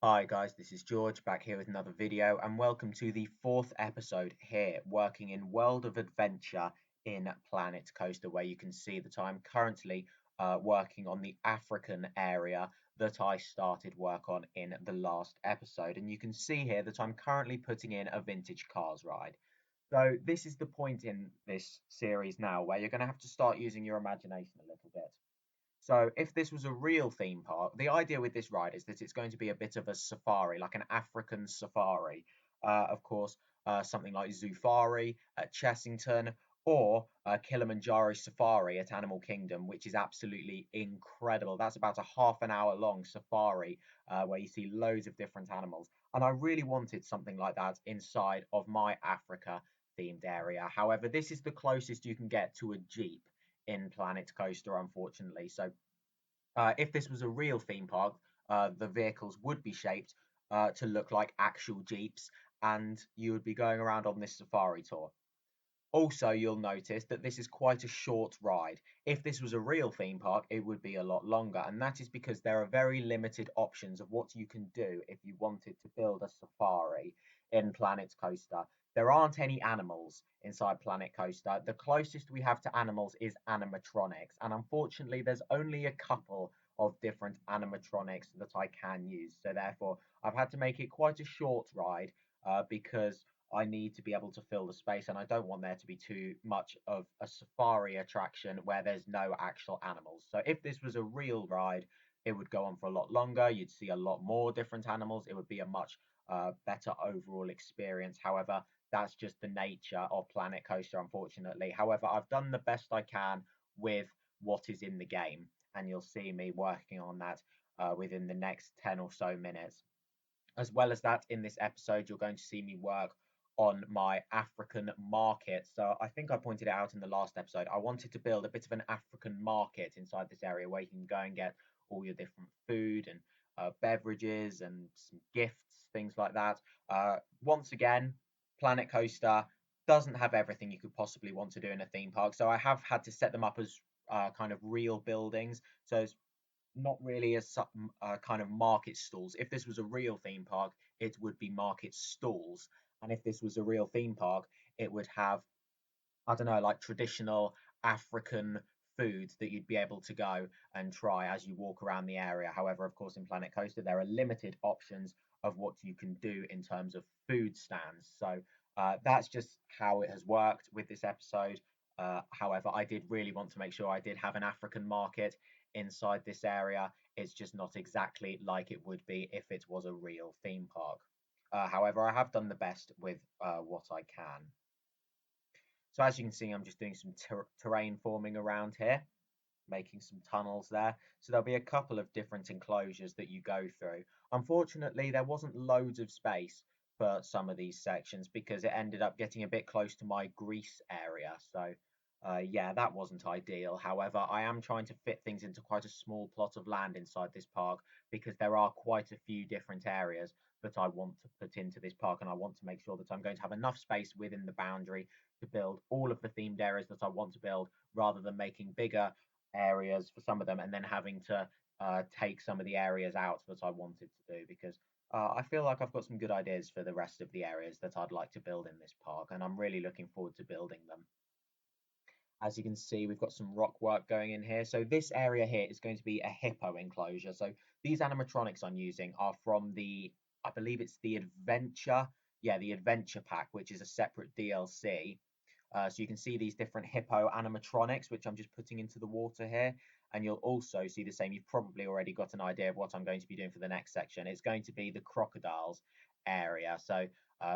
Hi guys, this is George back here with another video and welcome to the fourth episode here working in World of Adventure in Planet Coaster, where you can see that I'm currently working on the African area that I started work on in the last episode, and you can see here that I'm currently putting in a vintage cars ride. So this is the point in this series now where you're going to have to start using your imagination a little bit. So if this was a real theme park, the idea with this ride is that it's going to be a bit of a safari, like an African safari. Of course, something like Zufari at Chessington or Kilimanjaro Safari at Animal Kingdom, which is absolutely incredible. That's about a half an hour long safari where you see loads of different animals. And I really wanted something like that inside of my Africa themed area. However, this is the closest you can get to a Jeep in Planet Coaster, unfortunately. So, if this was a real theme park, the vehicles would be shaped to look like actual Jeeps, and you would be going around on this safari tour. Also, you'll notice that this is quite a short ride. If this was a real theme park, it would be a lot longer, and that is because there are very limited options of what you can do if you wanted to build a safari in Planet Coaster. There aren't any animals inside Planet Coaster. The closest we have to animals is animatronics, and unfortunately, there's only a couple of different animatronics that I can use. So, therefore, I've had to make it quite a short ride because I need to be able to fill the space, and I don't want there to be too much of a safari attraction where there's no actual animals. So if this was a real ride, it would go on for a lot longer. You'd see a lot more different animals. It would be a much better overall experience. However, that's just the nature of Planet Coaster, unfortunately. However, I've done the best I can with what is in the game, and you'll see me working on that within the next 10 or so minutes. As well as that, in this episode, you're going to see me work on my African market. So I think I pointed it out in the last episode. I wanted to build a bit of an African market inside this area where you can go and get all your different food and beverages and some gifts, things like that. Once again, Planet Coaster doesn't have everything you could possibly want to do in a theme park. So I have had to set them up as kind of real buildings. So it's not really as kind of market stalls. If this was a real theme park, it would be market stalls. And if this was a real theme park, it would have, I don't know, like traditional African foods that you'd be able to go and try as you walk around the area. However, of course, in Planet Coaster, there are limited options of what you can do in terms of food stands. So that's just how it has worked with this episode. However, I did really want to make sure I did have an African market inside this area. It's just not exactly like it would be if it was a real theme park. However, I have done the best with what I can. So as you can see, I'm just doing some terrain forming around here, making some tunnels there. So there'll be a couple of different enclosures that you go through. Unfortunately, there wasn't loads of space for some of these sections because it ended up getting a bit close to my Greece area. So yeah, that wasn't ideal. However, I am trying to fit things into quite a small plot of land inside this park because there are quite a few different areas that I want to put into this park, and I want to make sure that I'm going to have enough space within the boundary to build all of the themed areas that I want to build rather than making bigger areas for some of them and then having to take some of the areas out that I wanted to do because I feel like I've got some good ideas for the rest of the areas that I'd like to build in this park, and I'm really looking forward to building them. As you can see, we've got some rock work going in here. So this area here is going to be a hippo enclosure. So these animatronics I'm using are from the, I believe it's the Adventure, yeah, the Adventure Pack, which is a separate DLC. So you can see these different hippo animatronics, which I'm just putting into the water here. And you'll also see the same. You've probably already got an idea of what I'm going to be doing for the next section. It's going to be the crocodiles area. So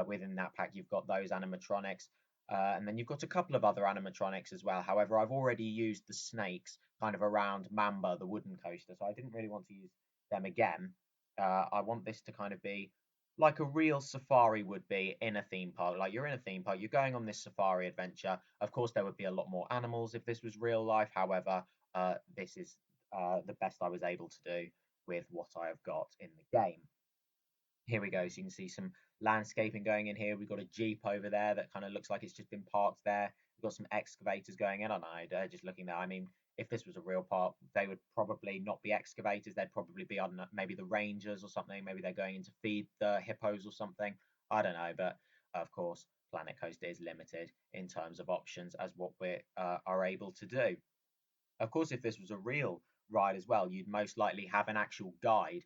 within that pack, you've got those animatronics. And then you've got a couple of other animatronics as well. However, I've already used the snakes kind of around Mamba, the wooden coaster, so I didn't really want to use them again. I want this to kind of be like a real safari would be in a theme park. Like you're in a theme park, you're going on this safari adventure. Of course, there would be a lot more animals if this was real life. However, this is the best I was able to do with what I have got in the game. Here we go. So you can see some landscaping going in here. We've got a Jeep over there that kind of looks like it's just been parked there. We've got some excavators going in. I don't know, just looking there. I mean, if this was a real park, they would probably not be excavators. They'd probably be on maybe the rangers or something. Maybe they're going in to feed the hippos or something. I don't know, but of course, Planet Coaster is limited in terms of options as what we are able to do. Of course, if this was a real ride as well, you'd most likely have an actual guide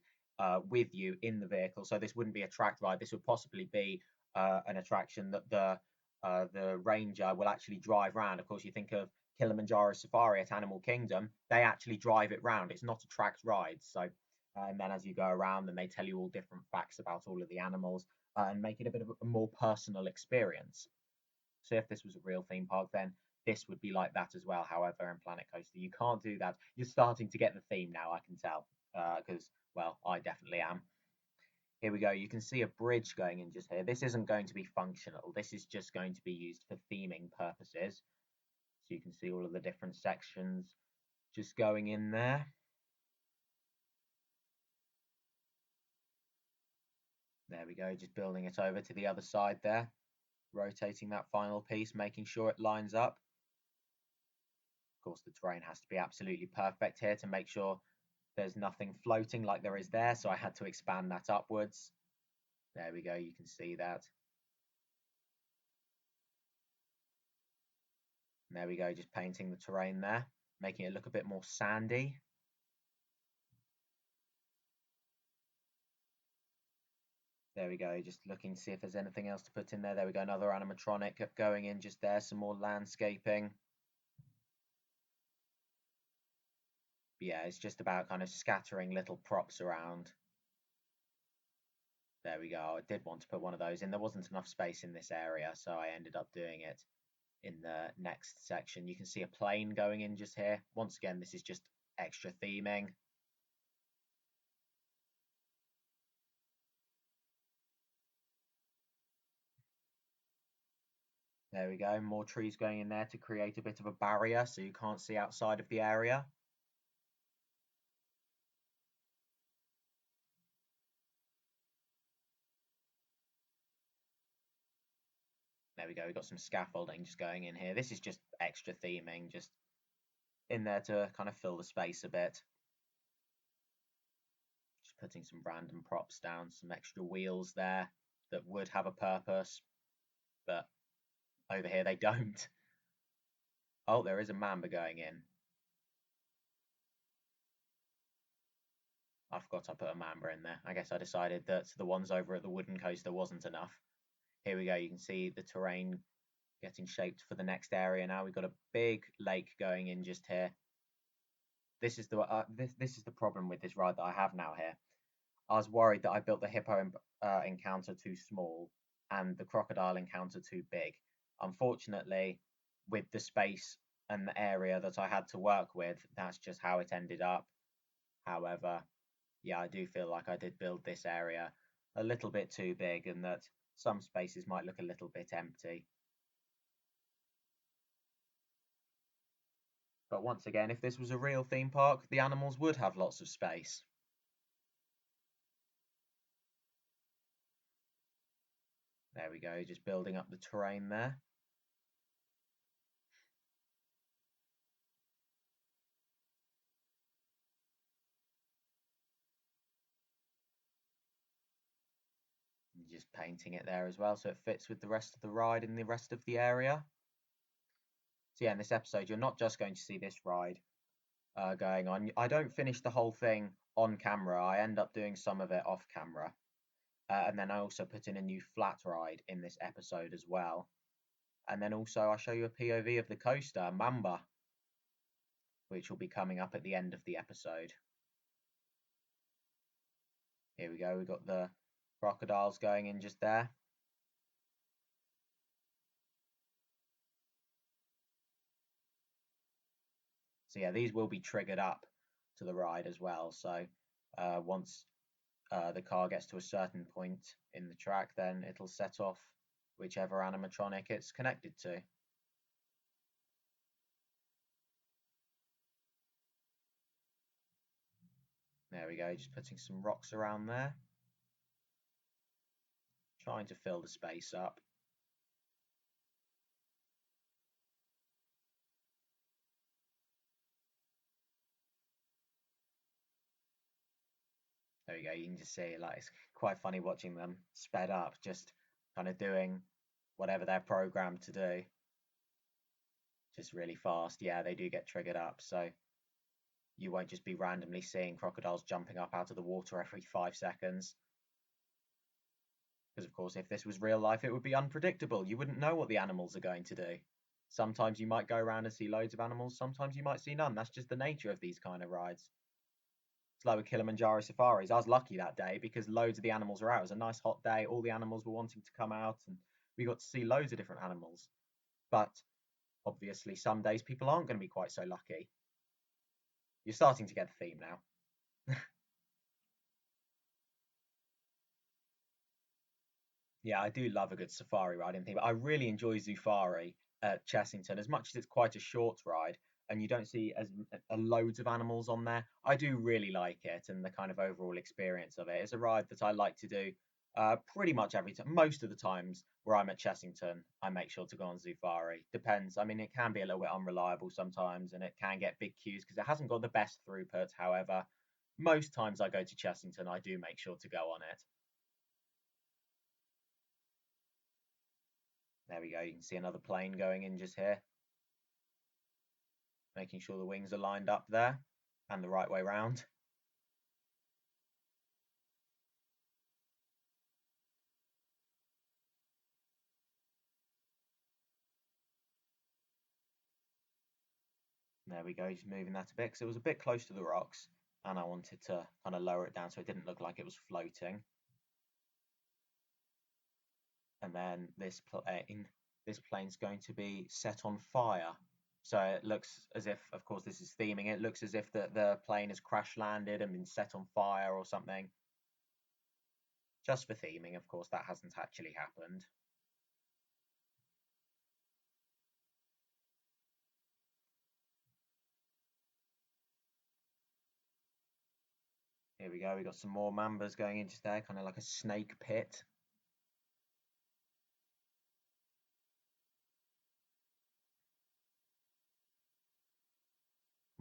with you in the vehicle. So this wouldn't be a tracked ride. This would possibly be an attraction that the ranger will actually drive round. Of course, you think of Kilimanjaro Safari at Animal Kingdom, they actually drive it round. It's not a tracked ride. So, and then as you go around, then they tell you all different facts about all of the animals and make it a bit of a more personal experience. So if this was a real theme park, then this would be like that as well. However, in Planet Coaster, you can't do that. You're starting to get the theme now, I can tell, because, well, I definitely am. Here we go. You can see a bridge going in just here. This isn't going to be functional. This is just going to be used for theming purposes. So you can see all of the different sections just going in there. There we go, just building it over to the other side there. Rotating that final piece, making sure it lines up. Of course, the terrain has to be absolutely perfect here to make sure there's nothing floating like there is there, so I had to expand that upwards. There we go, you can see that. And there we go, just painting the terrain there, making it look a bit more sandy. There we go, just looking to see if there's anything else to put in there. There we go, another animatronic going in just there, some more landscaping. But yeah, it's just about kind of scattering little props around. There we go. I did want to put one of those in. There wasn't enough space in this area, so I ended up doing it in the next section. You can see a plane going in just here. Once again, this is just extra theming. There we go. More trees going in there to create a bit of a barrier so you can't see outside of the area. There we go. We've got some scaffolding just going in here. This is just extra theming, just in there to kind of fill the space a bit. Just putting some random props down, some extra wheels there that would have a purpose, but over here they don't. Oh, there is a mamba going in. I forgot I put a mamba in there. I guess I decided that the ones over at the wooden coaster wasn't enough. Here we go. You can see the terrain getting shaped for the next area now. We've got a big lake going in just here. This is the problem with this ride that I have now here. I was worried that I built the hippo encounter too small and the crocodile encounter too big. Unfortunately, with the space and the area that I had to work with, that's just how it ended up. However, yeah, I do feel like I did build this area a little bit too big and that some spaces might look a little bit empty. But once again, if this was a real theme park, the animals would have lots of space. There we go, just building up the terrain there. Just painting it there as well so it fits with the rest of the ride and the rest of the area. So yeah, in this episode, you're not just going to see this ride going on. I don't finish the whole thing on camera. I end up doing some of it off camera. And then I also put in a new flat ride in this episode as well. And then also I'll show you a POV of the coaster, Mamba, which will be coming up at the end of the episode. Here we go, we've got the crocodiles going in just there. So yeah, these will be triggered up to the ride as well. So once the car gets to a certain point in the track, then it'll set off whichever animatronic it's connected to. There we go, just putting some rocks around there. Trying to fill the space up. There you go. You can just see like it's quite funny watching them sped up, just kind of doing whatever they're programmed to do, just really fast. Yeah, they do get triggered up, so you won't just be randomly seeing crocodiles jumping up out of the water every 5 seconds. Because of course, if this was real life, it would be unpredictable. You wouldn't know what the animals are going to do. Sometimes you might go around and see loads of animals. Sometimes you might see none. That's just the nature of these kind of rides. It's like with Kilimanjaro safaris. I was lucky that day because loads of the animals were out. It was a nice hot day. All the animals were wanting to come out, and we got to see loads of different animals. But obviously, some days people aren't going to be quite so lucky. You're starting to get the theme now. Yeah, I do love a good safari riding thing, but I really enjoy Zufari at Chessington as much as it's quite a short ride and you don't see as loads of animals on there. I do really like it and the kind of overall experience of it. It's a ride that I like to do pretty much every time. Most of the times where I'm at Chessington, I make sure to go on Zufari. Depends. I mean, it can be a little bit unreliable sometimes and it can get big queues because it hasn't got the best throughput. However, most times I go to Chessington, I do make sure to go on it. There we go. You can see another plane going in just here, making sure the wings are lined up there and the right way round. There we go. Just moving that a bit because it was a bit close to the rocks and I wanted to kind of lower it down so it didn't look like it was floating. And then this plane's going to be set on fire. So it looks as if, of course, this is theming. It looks as if the plane has crash landed and been set on fire or something. Just for theming, of course, that hasn't actually happened. Here we go. We got some more mambas going into there, kind of like a snake pit.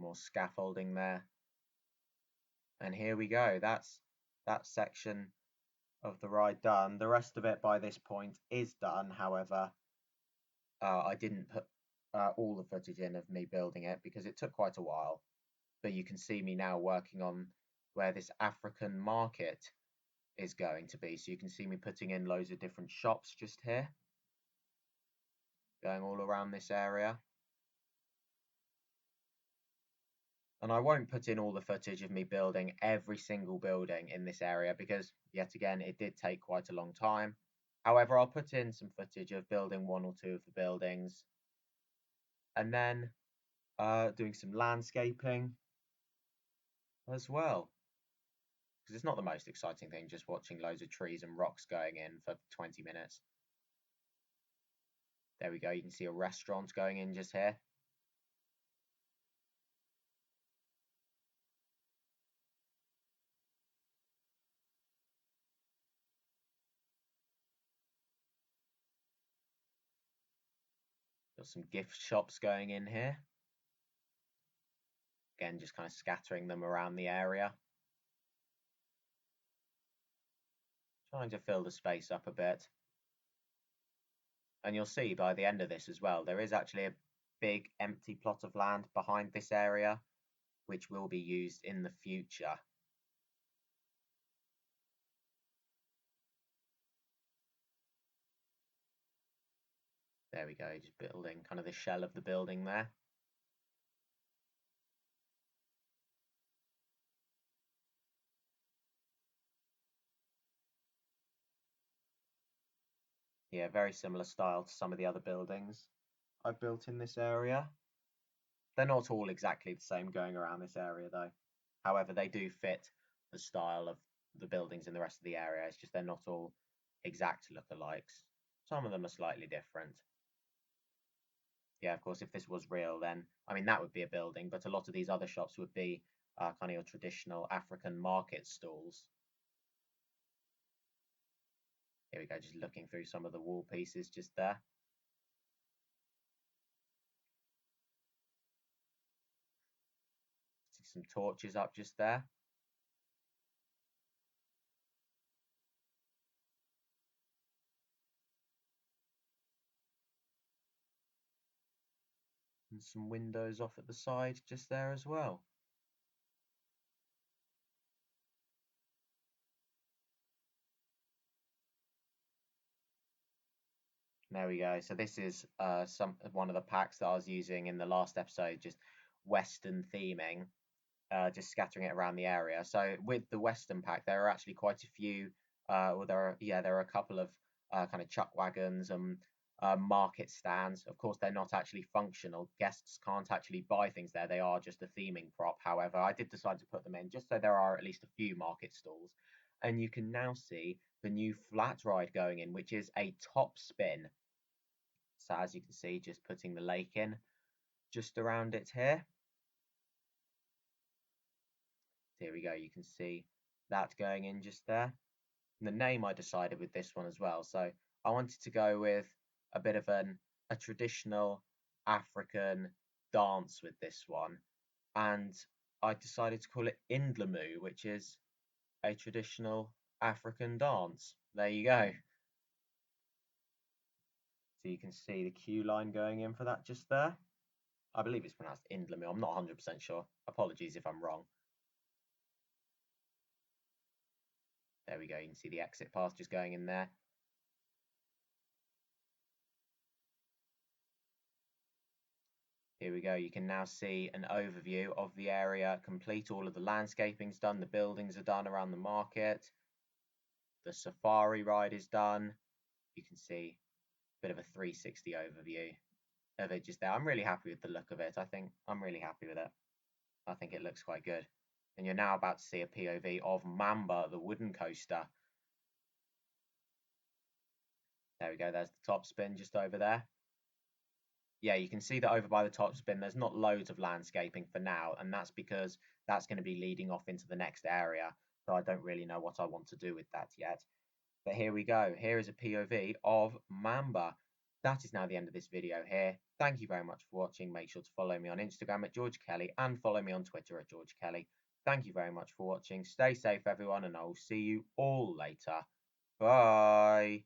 More scaffolding there. And here we go. That's that section of the ride done. The rest of it by this point is done. However, I didn't put all the footage in of me building it because it took quite a while. But you can see me now working on where this African market is going to be. So you can see me putting in loads of different shops just here, going all around this area. And I won't put in all the footage of me building every single building in this area because, yet again, it did take quite a long time. However, I'll put in some footage of building one or two of the buildings and then doing some landscaping as well. Because it's not the most exciting thing just watching loads of trees and rocks going in for 20 minutes. There we go, you can see a restaurant going in just here. Got some gift shops going in here. Again, just kind of scattering them around the area. Trying to fill the space up a bit. And you'll see by the end of this as well, there is actually a big empty plot of land behind this area, which will be used in the future. There we go, just building kind of the shell of the building there. Yeah, very similar style to some of the other buildings I've built in this area. They're not all exactly the same going around this area though. However, they do fit the style of the buildings in the rest of the area. It's just they're not all exact lookalikes. Some of them are slightly different. Yeah, of course, if this was real, then I mean that would be a building, but a lot of these other shops would be kind of your traditional African market stalls. Here we go, just looking through some of the wall pieces just there. See some torches up just there. And some windows off at the side just there as well. There we go. So this is one of the packs that I was using in the last episode, just Western theming, just scattering it around the area. So with the Western pack, there are actually quite a few. Well, there are a couple of kind of chuck wagons and market stands. Of course, they're not actually functional. Guests can't actually buy things there. They are just a theming prop. However, I did decide to put them in just so there are at least a few market stalls. And you can now see the new flat ride going in, which is a top spin. So as you can see, just putting the lake in just around it here. Here we go, you can see that going in just there. And the name I decided with this one as well. So I wanted to go with a bit of a traditional African dance with this one. And I decided to call it Indlamu, which is a traditional African dance. There you go. So you can see the queue line going in for that just there. I believe it's pronounced Indlamu. I'm not 100% sure. Apologies if I'm wrong. There we go. You can see the exit path just going in there. Here we go. You can now see an overview of the area complete. All of the landscaping's done. The buildings are done around the market. The safari ride is done. You can see a bit of a 360 overview of it just there. I'm really happy with the look of it. I think I'm really happy with it. I think it looks quite good. And you're now about to see a POV of Mamba, the wooden coaster. There we go. There's the top spin just over there. Yeah, you can see that over by the top spin, there's not loads of landscaping for now, and that's because that's going to be leading off into the next area. So I don't really know what I want to do with that yet. But here we go. Here is a POV of Mamba. That is now the end of this video here. Thank you very much for watching. Make sure to follow me on Instagram at George Kelly and follow me on Twitter at George Kelly. Thank you very much for watching. Stay safe, everyone, and I will see you all later. Bye.